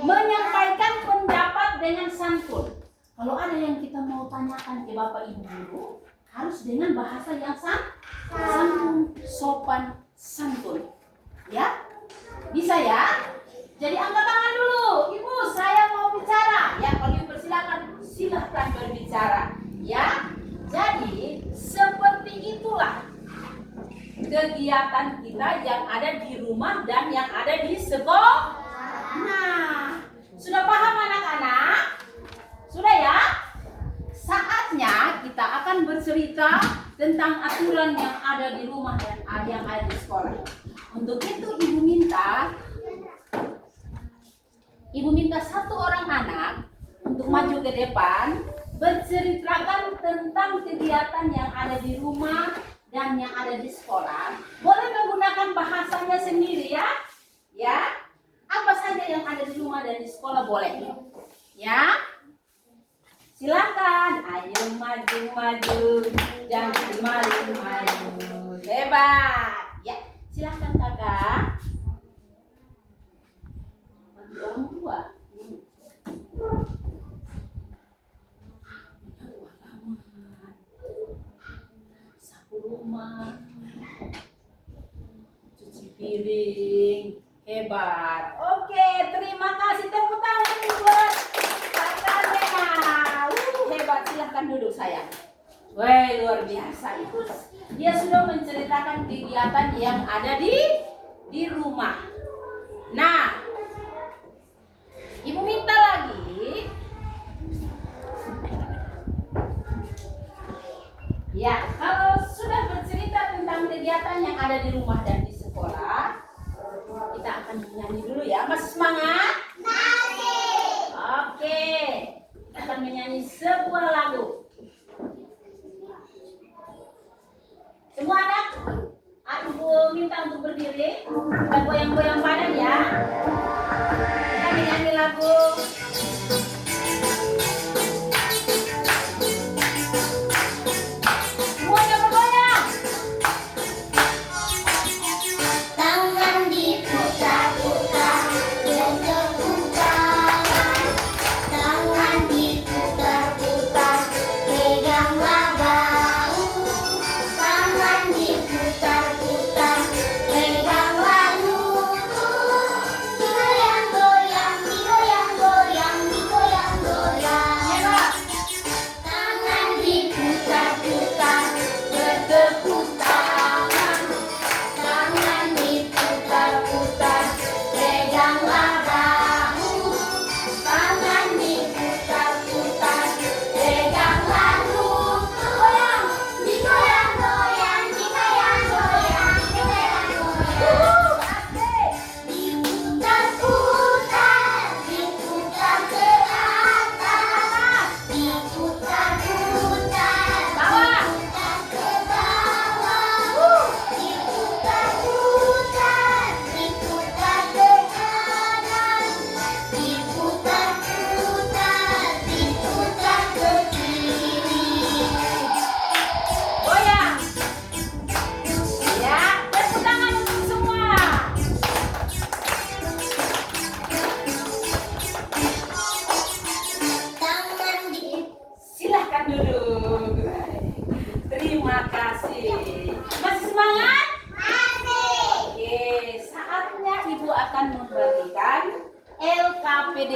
menyampaikan pendapat dengan santun. Kalau ada yang kita mau tanyakan ke Bapak Ibu guru, harus dengan bahasa yang santun, sopan, santun. Ya? Bisa ya? Jadi angkat tangan dulu. Ibu, saya mau bicara. Ya, kalau ibu persilakan, silahkan berbicara. Ya? Jadi, seperti itulah kegiatan kita yang ada di rumah dan yang ada di sekolah. Nah, sudah paham anak-anak? Sudah ya? Saatnya kita akan bercerita tentang aturan yang ada di rumah dan yang ada di sekolah. Untuk itu ibu minta satu orang anak untuk maju ke depan, berceritakan tentang kegiatan yang ada di rumah dan yang ada di sekolah. Boleh menggunakan bahasanya sendiri ya. Ya. Apa saja yang ada di rumah dan di sekolah boleh. Ya. Silakan. Ayo maju. Jangan malu. Hebat. Ya, silakan Kakak. Bantu orang tua. Rumah, cuci piring, hebat. Oke, terima kasih, tepuk tangan buat Kakak Lena. Hebat, silahkan. silakan duduk sayang. Wah, luar biasa itu. Dia sudah menceritakan kegiatan yang ada di rumah. Nah, Ibu minta lagi. Ya, kalau sudah bercerita tentang kegiatan yang ada di rumah dan di sekolah, kita akan menyanyi dulu ya. Masih semangat? Masih. Oke, kita akan menyanyi sebuah lagu. Semua anak, aku minta untuk berdiri. Kita goyang-goyang badan ya. Kita menyanyi lagu. Semuanya bergoyang. Tangan diputar-putar, bertepuk tangan. Tangan diputar-putar, peganglah bahu. Tangan diputar-putar, peganglah lutut. Digoyang-goyang, digoyang-goyang, digoyang-goyang. Hebat. Tangan diputar-putar, bertepuk tangan. Tangan diputar-putar, peganglah bahu. Tangan diputar-putar, peganglah lutut. Goyang, digoyang-goyang, digoyang-goyang, digoyang-goyang. Asik. Diputar-putar, diputar ke atas. Diputar-putar, Bawah. diputar ke bawah. Diputar-putar, diputar ke kanan. Diputar-putar, diputar ke kiri. Goyang. Ya, tepuk tangan untuk semua. Tangan di Silahkan duduk. Terima kasih. Masih semangat? Masih. Oke, saatnya Ibu akan membagikan LKPD.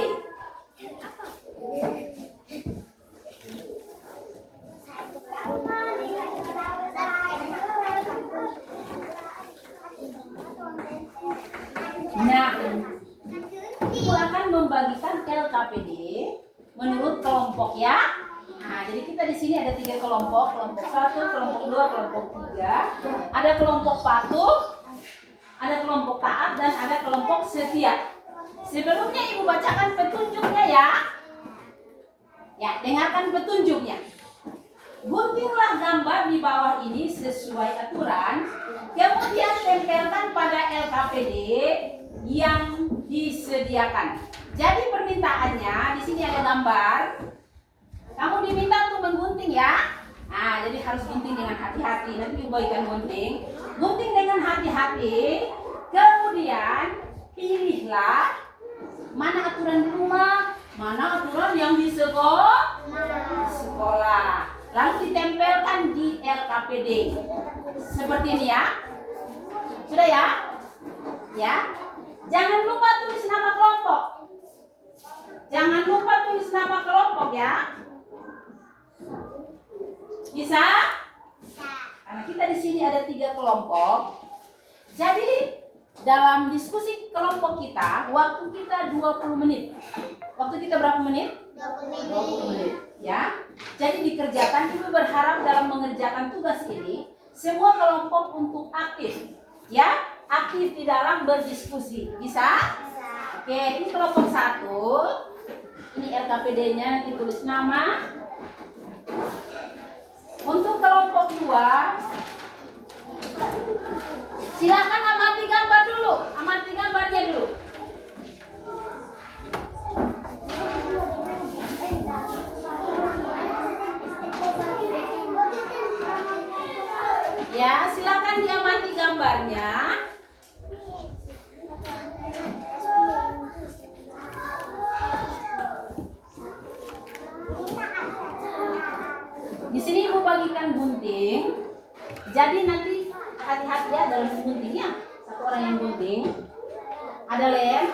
Nah, Ibu akan membagikan LKPD menurut kelompok ya. Nah, jadi kita di sini ada 3 kelompok, kelompok 1, kelompok 2, kelompok 3. Ada kelompok patuh, ada kelompok taat, dan ada kelompok setia. Sebelumnya Ibu bacakan petunjuknya ya. Ya, dengarkan petunjuknya. Guntinglah gambar di bawah ini sesuai aturan, kemudian tempelkan pada LKPD yang disediakan. Jadi permintaannya di sini ada gambar. Kamu diminta untuk menggunting ya. Nah, jadi harus gunting dengan hati-hati. Nanti Ibu bagikan gunting. Gunting dengan hati-hati. Kemudian pilihlah mana aturan di rumah, mana aturan yang di sekolah. Lalu ditempelkan di LKPD. Seperti ini ya. Sudah ya? Ya. Jangan lupa tulis nama kelompok. Jangan lupa tulis nama kelompok ya. Bisa? Karena kita di sini ada 3 kelompok. Jadi dalam diskusi kelompok kita, waktu kita 20 menit. Waktu kita berapa menit? 20 menit. Ya. Jadi dikerjakan. Ibu berharap dalam mengerjakan tugas ini semua kelompok untuk aktif. Ya, aktif di dalam berdiskusi. Bisa? Oke, ini kelompok 1. Ini LKPD-nya ditulis nama. Untuk kelompok 2, silakan amati gambar dulu. Amati gambarnya dulu. Ya, silakan diamati gambarnya. Di sini Ibu bagikan gunting. Jadi nanti hati-hati ya dalam guntingnya. Satu orang yang gunting. Ada lem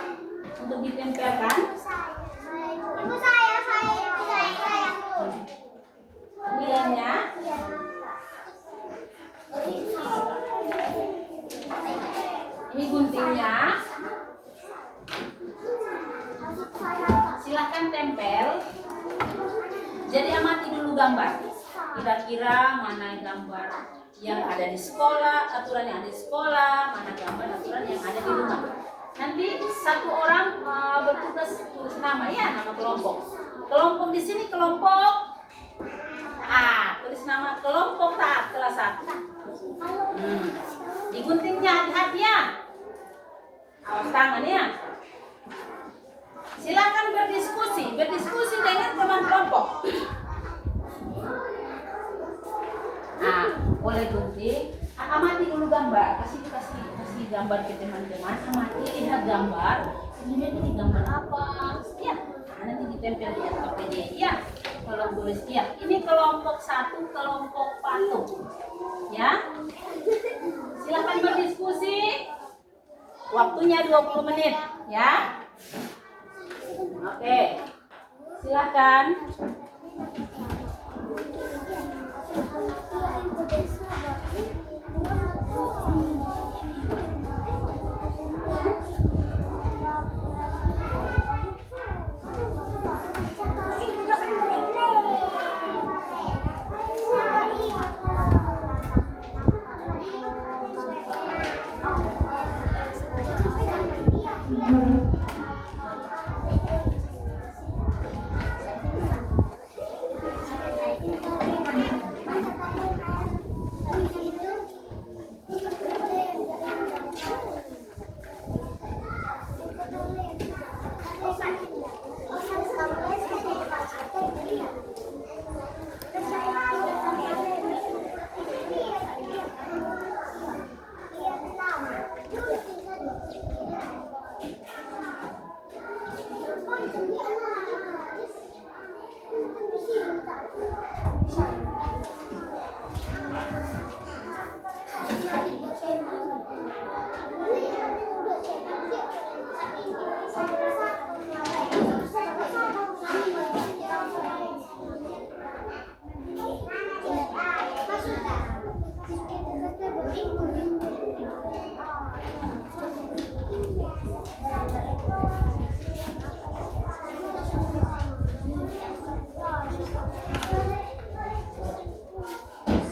untuk ditempelkan. Ibu saya. nilainya. Ini guntingnya. Silahkan tempel. Jadi amati dulu gambar. Kira-kira mana gambar yang ada di sekolah, aturan yang ada di sekolah, mana gambar aturan yang ada di rumah. Nanti satu orang bertugas tulis nama ya, nama kelompok. Kelompok di sini kelompok A, tulis nama kelompok taat kelas 1. Diguntingnya hati-hati ya. Awas tangan ya. Silakan berdiskusi dengan teman kelompok. Nah, boleh gunting. Amati dulu gambar. Kasih gambar ke teman-teman. Amati, lihat gambar. Ini gambar apa? Ya, nanti ditempel di APD. Ya, kalau tulis ya. Ini kelompok 1, kelompok patung. Ya. Silakan berdiskusi. Waktunya 20 menit, ya. Oke. Silakan.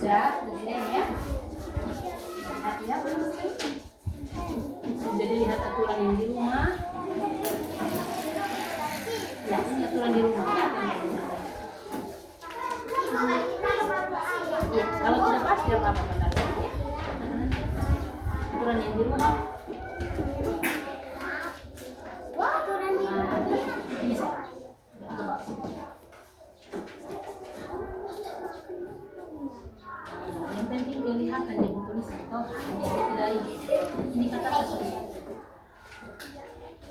Sudah, begini ya. Lihat ya. Jadi lihat aturan yang di rumah. Ya, ini aturan di rumah. Ya, kalau tidak pas tidak apa-apa benar. Ya. Aturan yang di rumah. Bisa. Coba. Yang penting kelihatan yang tulis atau tidak ini kata sesuai.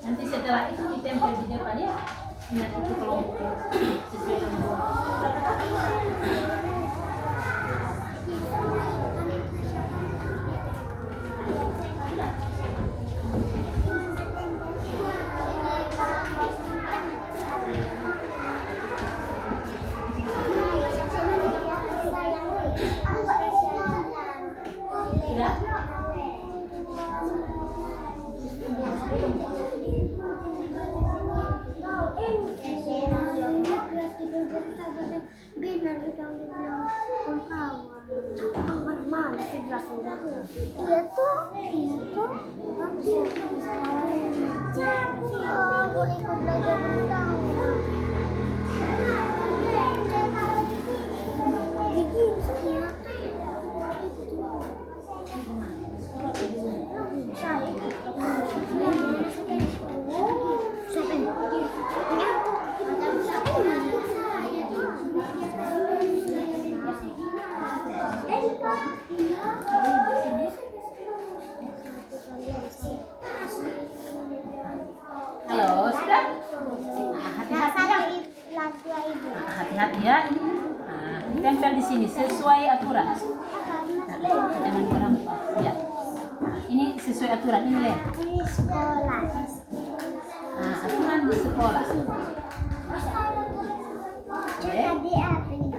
Nanti setelah itu ditempel di depan ya. Ingat itu kelompok sesuai dengan halo, sudah? Hati-hati ya. Nah, tempel di sini sesuai aturan. Jangan kurang. Ya. Ini sesuai aturan ini ya. Di sekolah. Nah, aturan di sekolah. Oke. Tadi apa nih?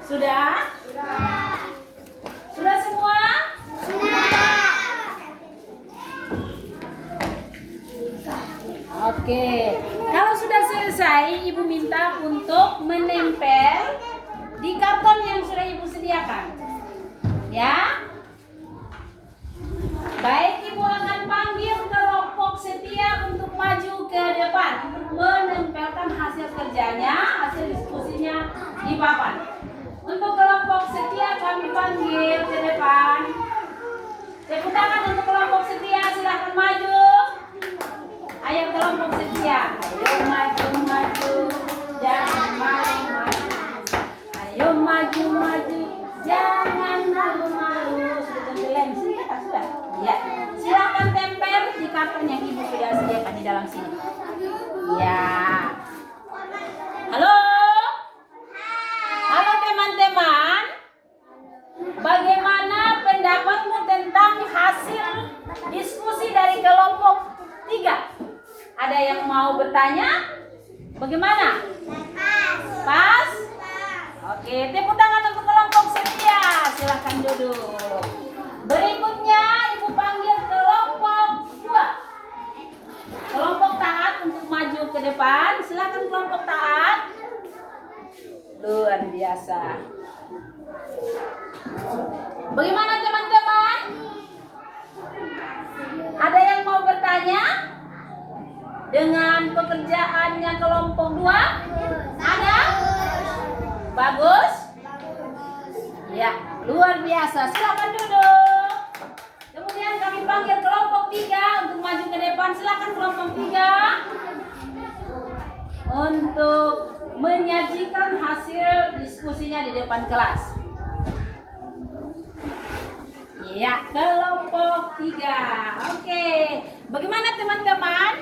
Sudah? Sudah semua? Oke. Kalau sudah selesai, Ibu minta untuk menempel di karton yang sudah Ibu sediakan. Ya? Baik, Ibu akan panggil kelompok setia untuk maju ke depan untuk menempelkan hasil kerjanya, hasil diskusinya di papan. Untuk kelompok setia kami panggil ke depan. Tepuk tangan untuk kelompok setia, silahkan maju. Ayo kelompok setia, ayo maju maju, jangan malu malu. Ayo maju maju, jangan malu malu. Sudah tempelin sini, sudah. Ya, silakan tempel di karton yang Ibu sudah sediakan di dalam sini. Ya. Halo. Halo teman-teman. Bagaimana pendapatmu tentang hasil diskusi dari kelompok 3? Ada yang mau bertanya? Bagaimana? Pas? Oke, tepuk tangan untuk kelompok setia. Silahkan duduk. Berikutnya Ibu panggil kelompok 2. Kelompok taat untuk maju ke depan. Silahkan kelompok taat. Luar biasa. Bagaimana teman-teman? Ada yang mau bertanya? Dengan pekerjaannya kelompok 2? Ada? Bagus? Ya, luar biasa. Silakan duduk. Kemudian kami panggil kelompok 3 untuk maju ke depan. Silakan kelompok 3 untuk menyajikan hasil diskusinya di depan kelas. Ya, kelompok 3. Oke. Bagaimana teman-teman?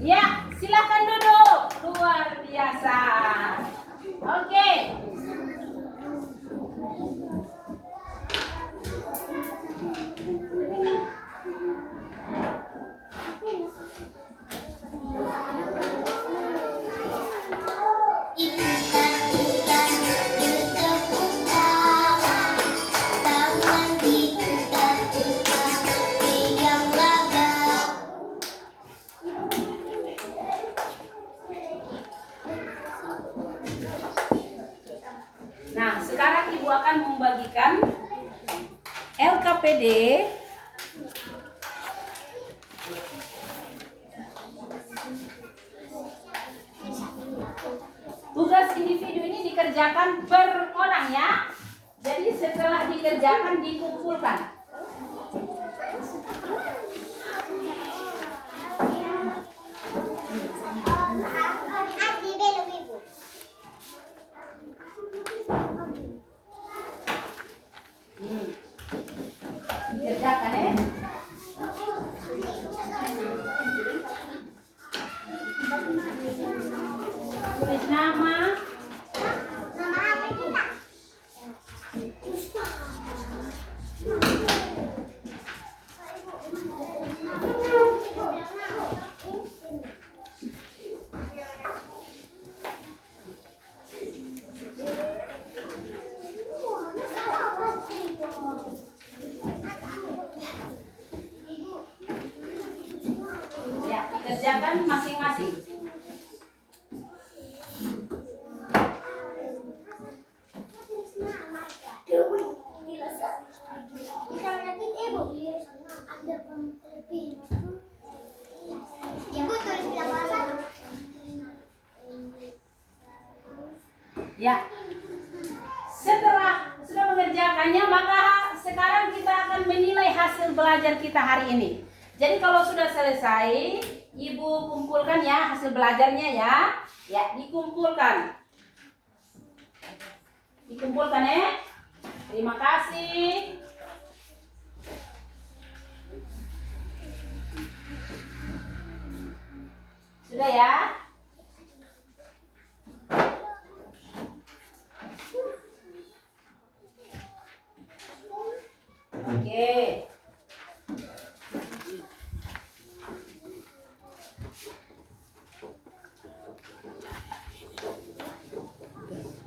Ya, silakan duduk. Luar biasa. Oke. Nah, sekarang Ibu akan membagikan LKPD tugas individu ini dikerjakan per orang ya. Jadi setelah dikerjakan dikumpulkan. Dikerjakan ya. Tulis nama. Nama apa kita? kerjakan masing-masing. Ibu tulis bilang satu. Ya. Setelah sudah mengerjakannya, maka sekarang kita akan menilai hasil belajar kita hari ini. Jadi kalau sudah selesai, Ibu kumpulkan ya hasil belajarnya ya. Ya, dikumpulkan. Dikumpulkan ya. Terima kasih. Sudah ya? Oke.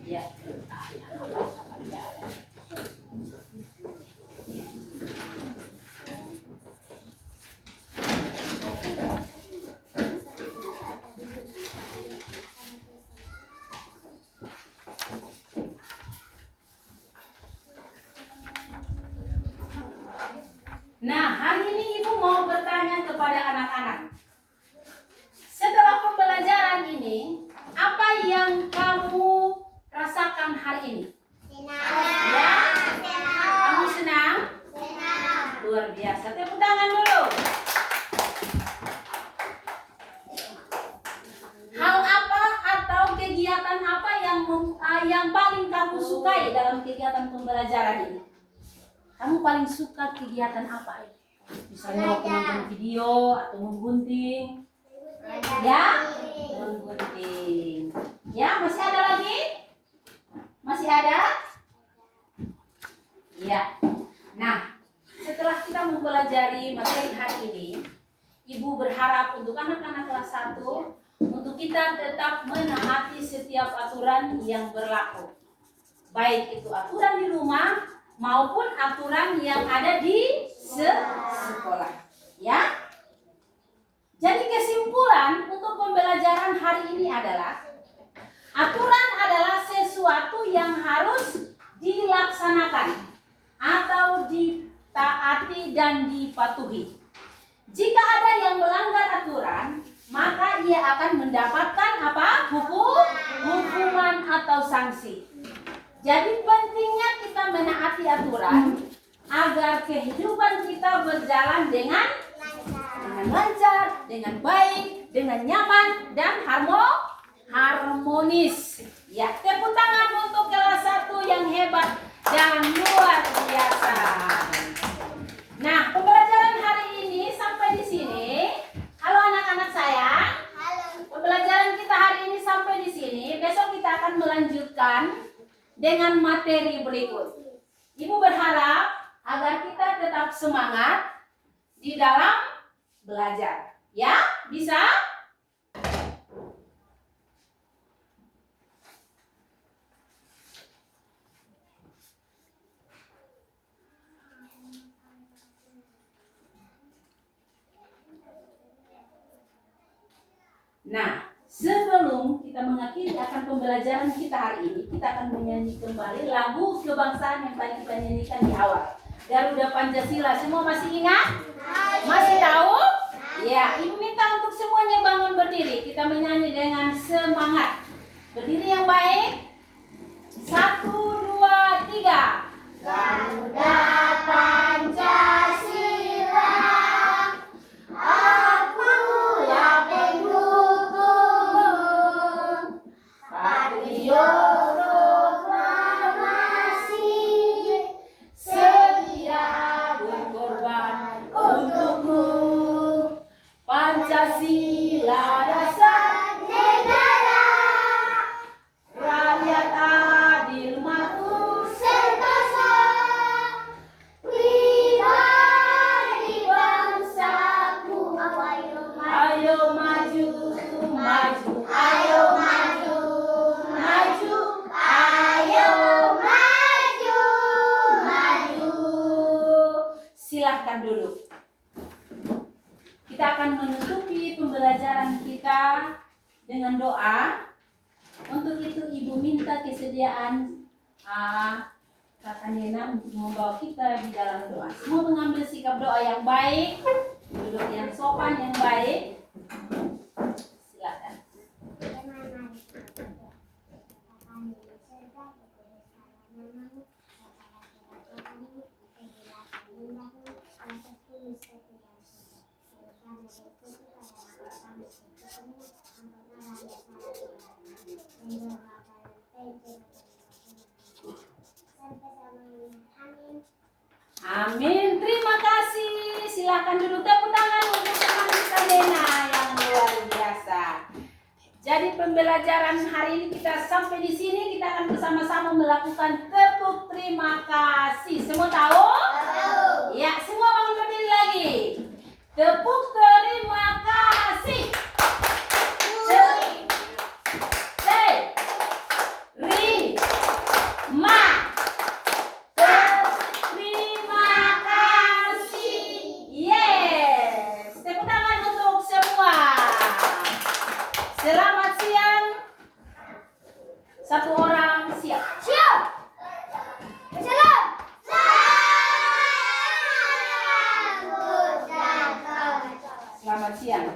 Ya. Nah, hari ini Ibu mau bertanya kepada anak-anak. Setelah pembelajaran ini, apa yang kamu rasakan hari ini? Senang. Ya? Kamu senang? Senang. Luar biasa. Tepuk tangan dulu. Hal apa atau kegiatan apa yang paling kamu sukai dalam kegiatan pembelajaran ini? Kamu paling suka kegiatan apa? Misalnya waktu nonton video atau menggunting? Ya, menggunting. Ya, masih ada lagi? Masih ada? Ya. Nah, setelah kita mempelajari materi hari ini, Ibu berharap untuk anak-anak kelas 1 untuk kita tetap menaati setiap aturan yang berlaku. Baik itu aturan di rumah maupun aturan yang ada di sekolah. Ya. Jadi kesimpulan untuk pembelajaran hari ini adalah aturan adalah sesuatu yang harus dilaksanakan atau ditaati dan dipatuhi. Jika ada yang melanggar aturan, maka ia akan mendapatkan apa? Hukuman atau sanksi. Jadi pentingnya kita menaati aturan agar kehidupan kita berjalan dengan lancar, dengan baik, dengan nyaman dan harmonis. Ya, tepuk tangan untuk kelas 1 yang hebat dan luar biasa. Nah, pembelajaran hari ini sampai di sini. Halo anak-anak sayang. Halo. Pembelajaran kita hari ini sampai di sini. Besok kita akan melanjutkan dengan materi berikut. Ibu berharap agar kita tetap semangat di dalam belajar. Ya, bisa? Nah, sebelum kita mengakhiri akan pembelajaran kita hari ini, kita akan menyanyi kembali lagu kebangsaan yang tadi kita nyanyikan di awal. Garuda Pancasila, semua masih ingat? Masih tahu? Ya, Ibu minta untuk semuanya bangun berdiri. Kita menyanyi dengan semangat. Berdiri yang baik. 1, 2, 3. Garuda Pancasila, akulah pendukung Patriot proklamasi, sedia berkorban untukmu. Pancasila dasar negara, Kita akan menutupi pembelajaran kita dengan doa. Untuk itu Ibu minta kesediaan Kakak Nena untuk membawa kita di dalam doa. Semua mengambil sikap doa yang baik, duduk yang sopan yang baik. Silakan. Amin. Terima kasih. Silakan duduk, tepuk tangan untuk teman kita Nena yang luar biasa. Jadi pembelajaran hari ini kita sampai di sini. Kita akan bersama-sama melakukan tepuk terima kasih. Semua tahu? Tahu. Ya, semua bangun berdiri lagi. Tepuk terima kasih. Selamat siang. Satu orang siap. Siap. Salam. Selamat siang.